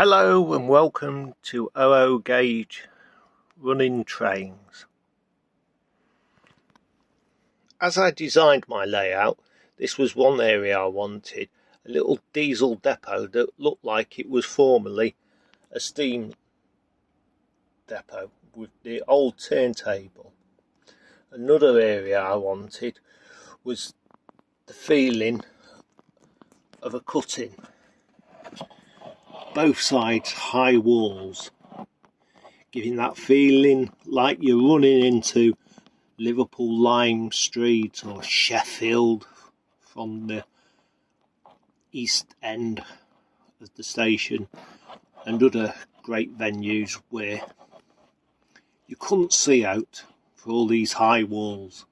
Hello and welcome to 00 gauge running trains. As I designed my layout, this was one area I wanted, a little diesel depot that looked like it was formerly a steam depot with the old turntable. Another area I wanted was the feeling of a cutting. Both sides high walls, giving that feeling like you're running into Liverpool Lime Street or Sheffield from the east end of the station, and other great venues where you couldn't see out for all these high walls,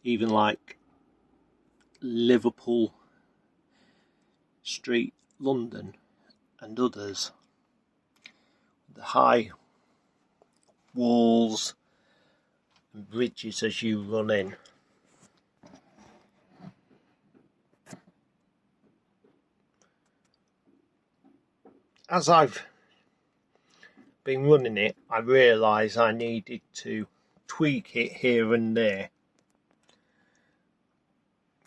even like Liverpool Street, London and others. The high walls and bridges as you run in. As I've been running it, I realised I needed to tweak it here and there.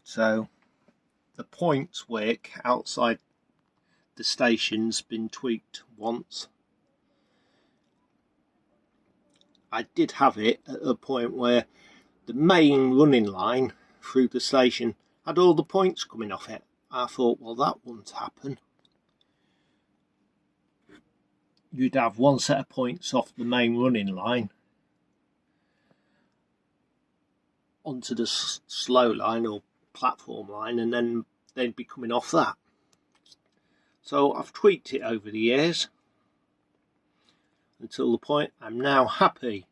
So the points work outside the station's been tweaked once. I did have it at a point where the main running line through the station had all the points coming off it. I thought, well, that wouldn't happen. You'd have one set of points off the main running line onto the slow line or platform line, and then they'd be coming off that. So I've tweaked it over the years until the point I'm now happy.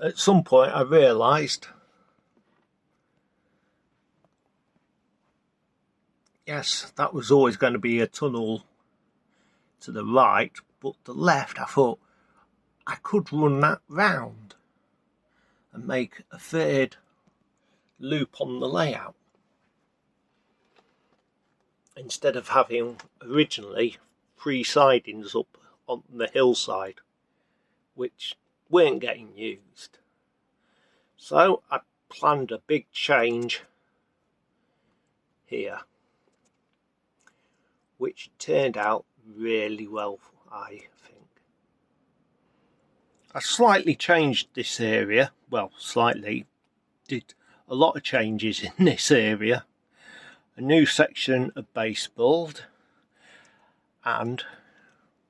At some point I realised, yes, that was always going to be a tunnel to the right, but the left, I thought I could run that round and make a third loop on the layout, instead of having originally 3 sidings up on the hillside which weren't getting used. So I planned a big change here, which turned out really well, I think. I slightly changed this area, well, slightly, did a lot of changes in this area. A new section of baseboard and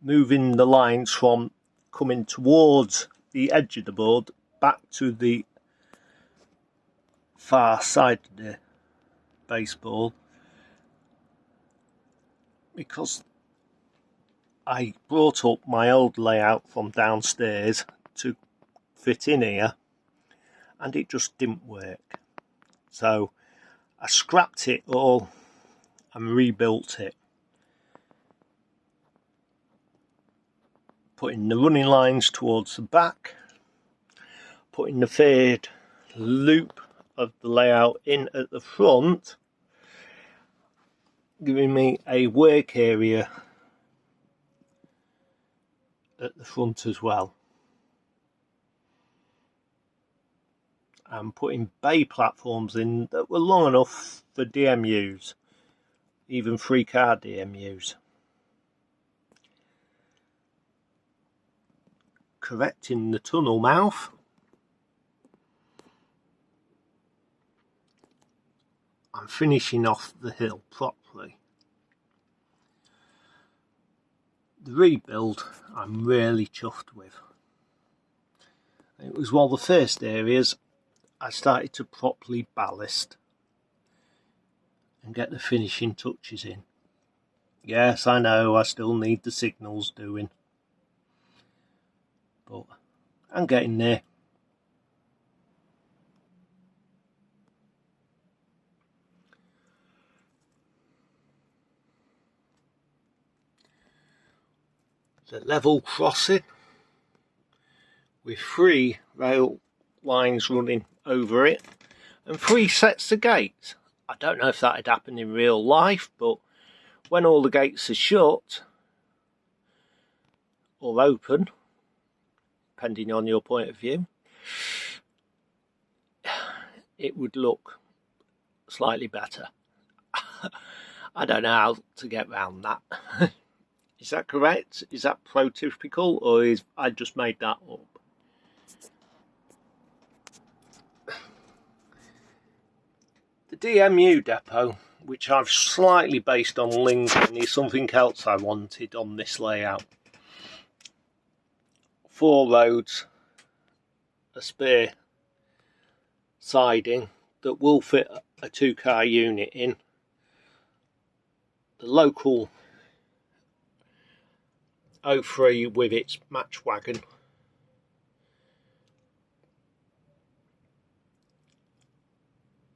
moving the lines from coming towards the edge of the board back to the far side of the baseboard, because I brought up my old layout from downstairs to fit in here and it just didn't work. So I scrapped it all and rebuilt it, putting the running lines towards the back, putting the third loop of the layout in at the front, giving me a work area at the front as well, and putting bay platforms in that were long enough for DMUs, even 3-car DMUs. Correcting the tunnel mouth, and finishing off the hill properly. The rebuild I'm really chuffed with. It was one of the first areas I started to properly ballast and get the finishing touches in. Yes, I know I still need the signals doing, but I'm getting there. The level crossing with 3 rail lines running over it and 3 sets of gates. I don't know if that had happened in real life, but when all the gates are shut or open, depending on your point of view, it would look slightly better. I don't know how to get around that. Is that correct? Is that prototypical, or is I just made that up? The DMU depot, which I've slightly based on Lincoln, is something else I wanted on this layout. 4 roads, a spare siding that will fit a 2-car unit in, the local 03 with its match wagon,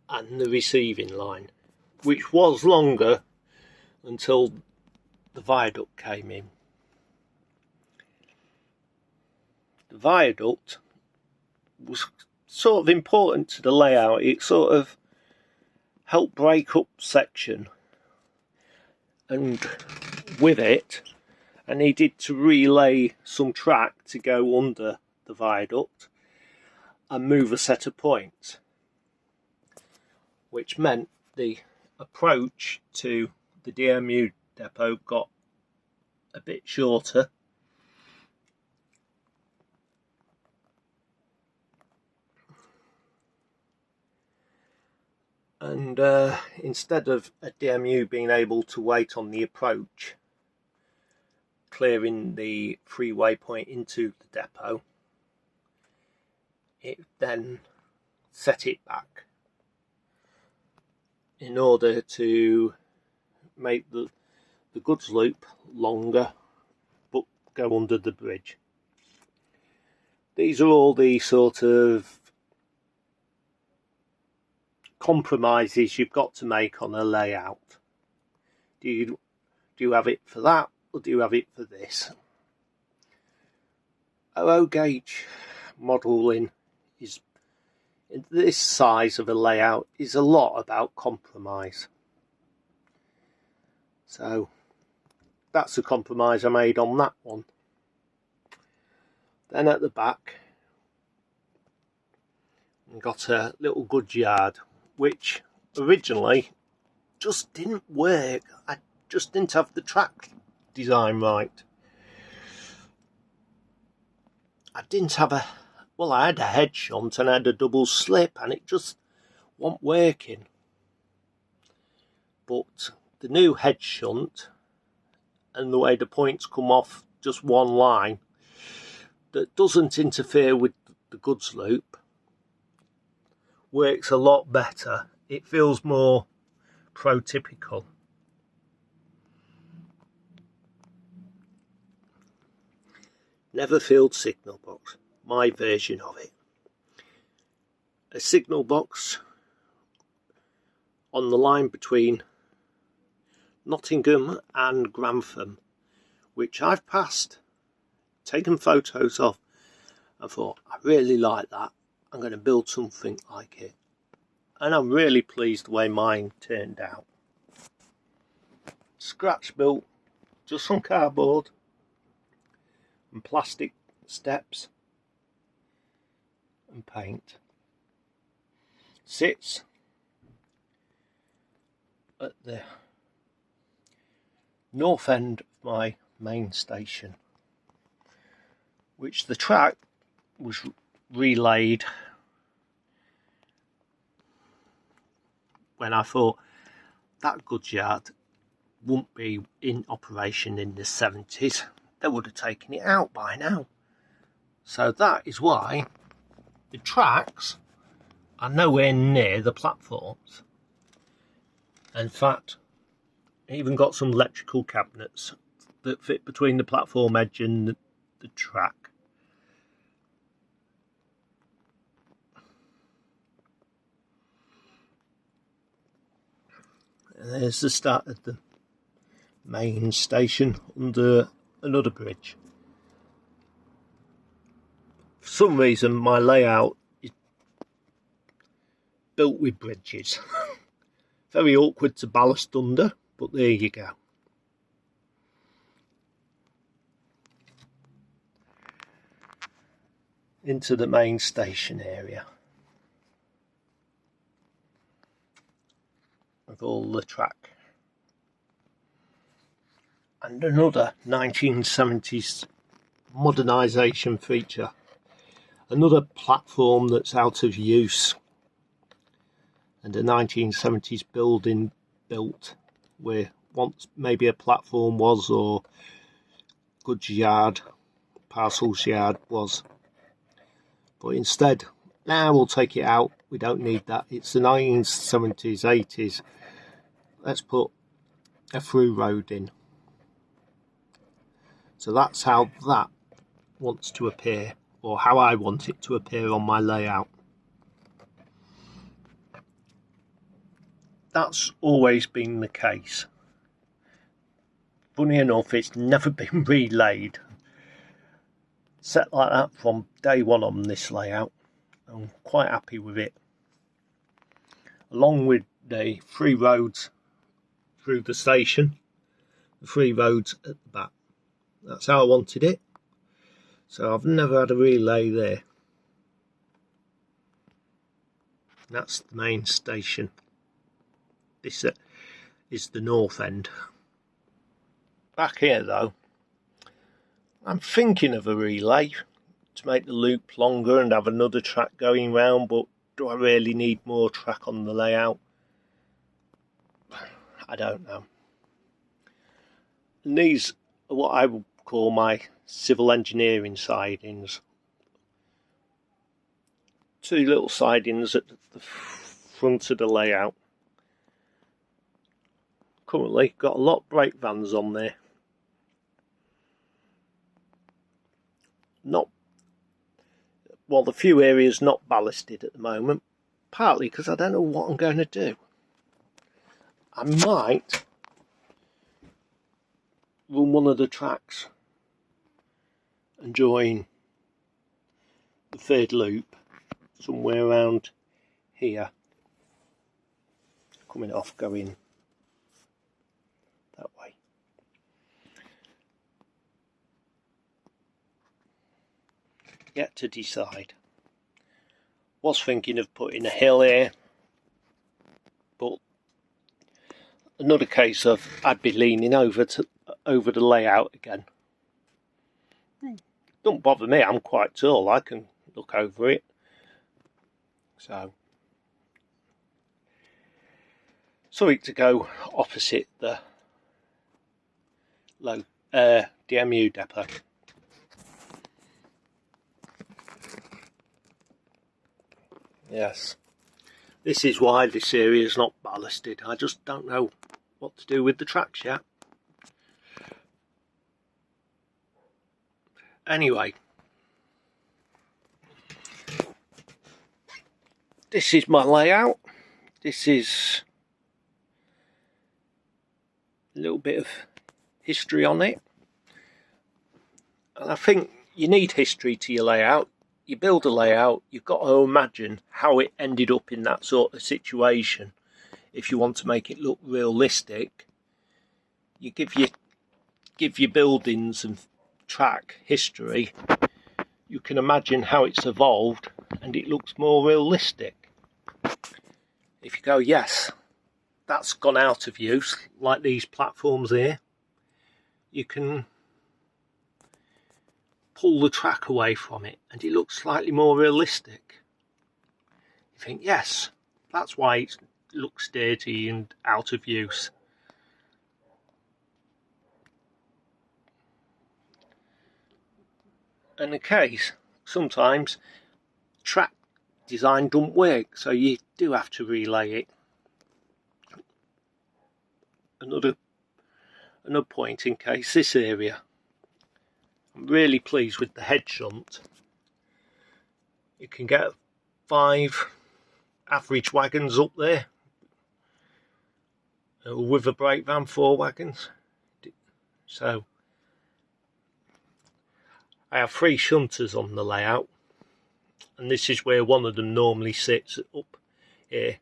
and the receiving line, which was longer until the viaduct came in. The viaduct was sort of important to the layout. It sort of helped break up section, and with it I needed to relay some track to go under the viaduct and move a set of points, which meant the approach to the DMU depot got a bit shorter. And instead of a DMU being able to wait on the approach, clearing the freeway point into the depot, it then set it back in order to make the goods loop longer but go under the bridge. These are all the sort of compromises you've got to make on a layout. Do you have it for that, or do you have it for this? A low gauge modelling is, in this size of a layout, is a lot about compromise. So that's the compromise I made on that one. Then at the back, I got a little goods yard, which originally just didn't work. I just didn't have the track design right. I didn't have I had a head shunt and I had a double slip, and it just wasn't working. But the new head shunt and the way the points come off just one line that doesn't interfere with the goods loop works a lot better. It feels more prototypical. Never filled signal box, my version of it. A signal box on the line between Nottingham and Grantham, which I've passed, taken photos of, and thought, I really like that. I'm going to build something like it. And I'm really pleased the way mine turned out. Scratch built, just some cardboard and plastic steps and paint. Sits at the north end of my main station, which the track was relayed when I thought that goods yard wouldn't be in operation in the 70s. They would have taken it out by now. So that is why the tracks are nowhere near the platforms. In fact, I even got some electrical cabinets that fit between the platform edge and the track. And there's the start of the main station under another bridge. For some reason my layout is built with bridges. Very awkward to ballast under, but there you go. Into the main station area with all the track. And another 1970s modernisation feature. Another platform that's out of use. And a 1970s building built where once maybe a platform was, or goods yard, parcels yard was. But instead, now we'll take it out. We don't need that. It's the 1970s, 80s. Let's put a through road in. So that's how that wants to appear, or how I want it to appear on my layout. That's always been the case. Funny enough, it's never been relayed. Set like that from day one on this layout. I'm quite happy with it. Along with the 3 roads through the station, the 3 roads at the back. That's how I wanted it. So I've never had a relay there. That's the main station. This is the north end. Back here though, I'm thinking of a relay to make the loop longer and have another track going round, but do I really need more track on the layout? I don't know. And these are what I would call my civil engineering sidings. 2 little sidings at the front of the layout. Currently got a lot of brake vans on there. The few areas not ballasted at the moment, partly because I don't know what I'm going to do. I might run one of the tracks and join the 3rd loop somewhere around here, coming off going that way. Yet to decide. Was thinking of putting a hill here, but another case of I'd be leaning over the layout again. Don't bother me, I'm quite tall, I can look over it. So something to go opposite the DMU depot. Yes, this is why this area is not ballasted. I just don't know what to do with the tracks yet. Anyway, this is my layout. This is a little bit of history on it. And I think you need history to your layout. You build a layout, you've got to imagine how it ended up in that sort of situation. If you want to make it look realistic, you give your buildings and track history, you can imagine how it's evolved and it looks more realistic. If you go, yes, that's gone out of use, like these platforms here, you can pull the track away from it and it looks slightly more realistic. You think, yes, that's why it looks dirty and out of use. And the case, sometimes track design don't work, so you do have to relay it. Another point in case, this area, I'm really pleased with the head shunt. You can get 5 average wagons up there with a brake van, 4 wagons. So I have 3 shunters on the layout, and this is where one of them normally sits up here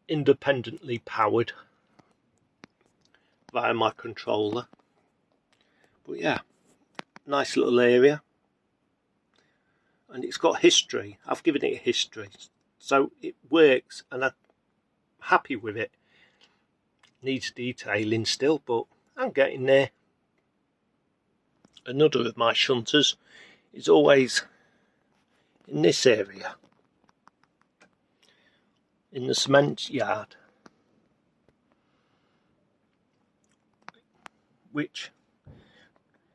independently powered via my controller. But yeah, nice little area, and it's got history. I've given it a history, so it works and I'm happy with it. Needs detailing still, but I'm getting there. Another of my shunters is always in this area, in the cement yard, which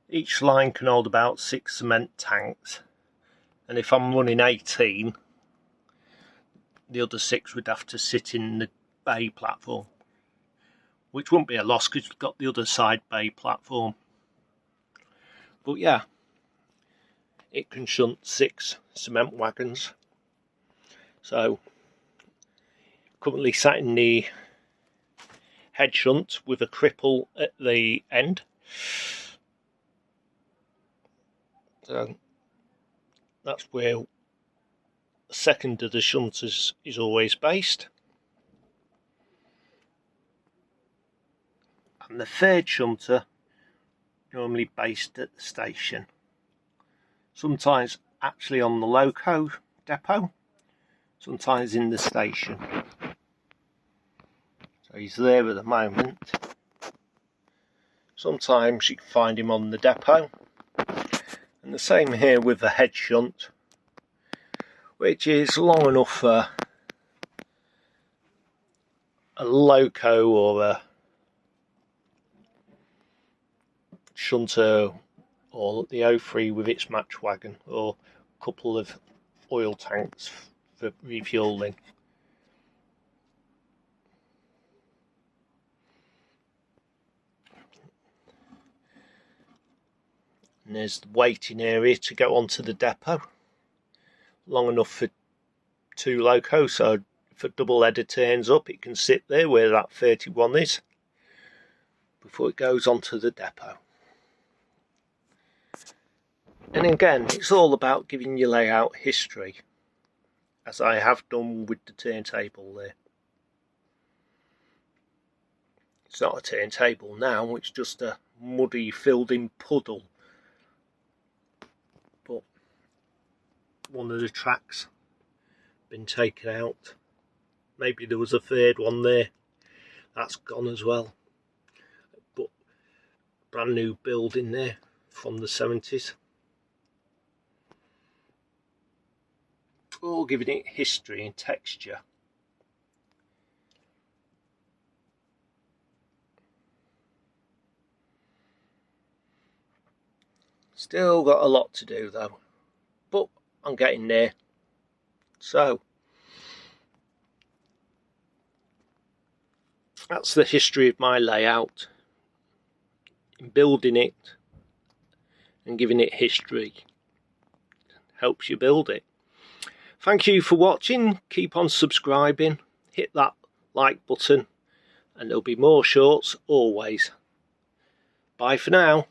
each line can hold about 6 cement tanks, and if I'm running 18, the other 6 would have to sit in the bay platform, which wouldn't be a loss because we've got the other side bay platform. But yeah, it can shunt 6 cement wagons. So currently sat in the head shunt with a cripple at the end. So that's where the second of the shunters is always based. And the third shunter normally based at the station. Sometimes actually on the loco depot, sometimes in the station. So he's there at the moment. Sometimes you can find him on the depot. And the same here with the head shunt, which is long enough for a loco or a shunter, or the O3 with its match wagon, or a couple of oil tanks for refueling. And there's the waiting area to go onto the depot, long enough for 2 locos, so if a double header turns up it can sit there where that 31 is before it goes onto the depot. And again, it's all about giving your layout history, as I have done with the turntable there. It's not a turntable now, it's just a muddy filled in puddle. But one of the tracks been taken out. Maybe there was a third one there. That's gone as well. But brand new building there from the 70s. All giving it history and texture. Still got a lot to do though, but I'm getting there. So that's the history of my layout, in building it and giving it history. Helps you build it. Thank you for watching. Keep on subscribing, hit that like button, and there'll be more shorts always. Bye for now.